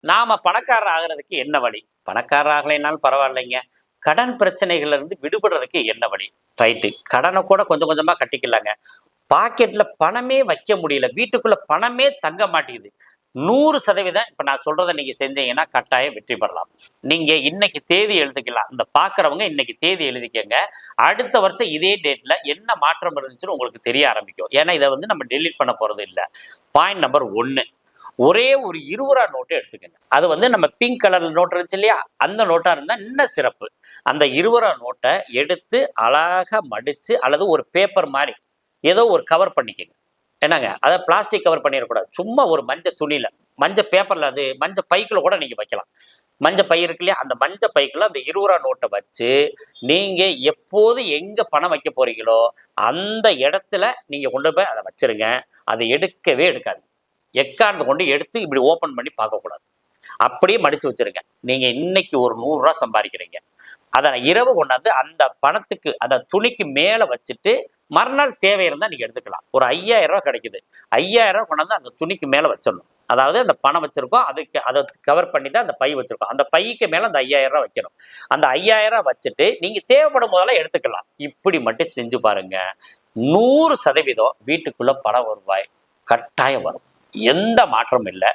நாம பணக்காரர் ஆகிறதுக்கு என்ன வழி? பணக்காரர் ஆகலைனாலும் பரவாயில்லைங்க. கடன் பிரச்சனைகள்ல இருந்து விடுபடுறதுக்கு என்ன வழி? ரைட்டு. கடன கூட கொஞ்சம் கொஞ்சமா கட்டிக்கலாங்க. பாக்கெட்ல பணமே வைக்க முடியல. வீட்டுக்குள்ள பணமே தங்க மாட்டேங்குது. 100% இப்ப நான் சொல்றத நீங்க செஞ்சீங்கன்னா, கட்டாயம் வெற்றி பெறலாம். நீங்க இன்னைக்கு தேதி எழுதிக்கலாம். இந்த பார்க்கிறவங்க இன்னைக்கு தேதி எழுதிக்கங்க. அடுத்த வருஷம் இதே டேட்ல என்ன மாற்றம் இருந்துச்சுன்னு உங்களுக்கு தெரிய ஆரம்பிக்கும். ஏன்னா, இத வந்து நம்ம டெலீட் பண்ண போறது இல்ல. Point number 1. ஒரே ஒரு ரூ. 20 நோட்டு எடுத்துக்கங்க. அது வந்து நம்ம பிங்க் கலர்ல நோட் இருந்துச்சு இல்லையா? அந்த நோட்டா இருந்தா இன்னும் சிறப்பு. அந்த ரூ. 20 நோட்ட எடுத்து அழகா மடிச்சு அல்லது ஒரு பேப்பர் மாரி ஏதோ ஒரு கவர் பண்ணிக்கங்க. என்னங்க? அத பிளாஸ்டிக் கவர் பண்ணிறக்கூடாது. சும்மா ஒரு மஞ்ச துணியில, மஞ்ச பேப்பர்ல அது மஞ்ச பைக்குள்ள கூட நீங்க வைக்கலாம். மஞ்ச பை இருக்கு இல்லையா? அந்த மஞ்ச பைக்குள்ள அந்த ரூ. 20 நோட்ட வச்சு, நீங்க எப்போது எங்க பணம் வைக்க போறீங்களோ, அந்த இடத்துல நீங்க கொண்டு போய் அத வச்சுருங்க. அத எடுக்கவே எடுக்காதீங்க. எக்காரணத்த கொண்டு எடுத்து இப்படி ஓப்பன் பண்ணி பார்க்கக்கூடாது. அப்படியே மடிச்சு வச்சிருங்க. நீங்க இன்னைக்கு ஒரு ரூ. 100 சம்பாதிக்கிறீங்க. அத இரவு கொண்டாந்து அந்த பணத்துக்கு அந்த துணிக்கு மேல வச்சுட்டு, மறுநாள் தேவை இருந்தா நீங்க எடுத்துக்கலாம். ஒரு ரூ. 5000 கிடைக்குது. ரூ. 5000 கொண்டாந்து அந்த துணிக்கு மேல வச்சிடணும். அதாவது அந்த பணம் வச்சிருக்கோம். அதுக்கு அத கவர் பண்ணி தான் அந்த பை வச்சிருக்கோம். அந்த பைக்கு மேல அந்த ரூ. 5000 வைக்கணும். அந்த ரூ. 5000 வச்சுட்டு, நீங்க தேவைப்படும் போதெல்லாம் எடுத்துக்கலாம். இப்படி மட்டும் செஞ்சு பாருங்க. 100% வீட்டுக்குள்ள பண வருவாய் கட்டாயம் வரும். எந்த மாற்றமும் இல்ல.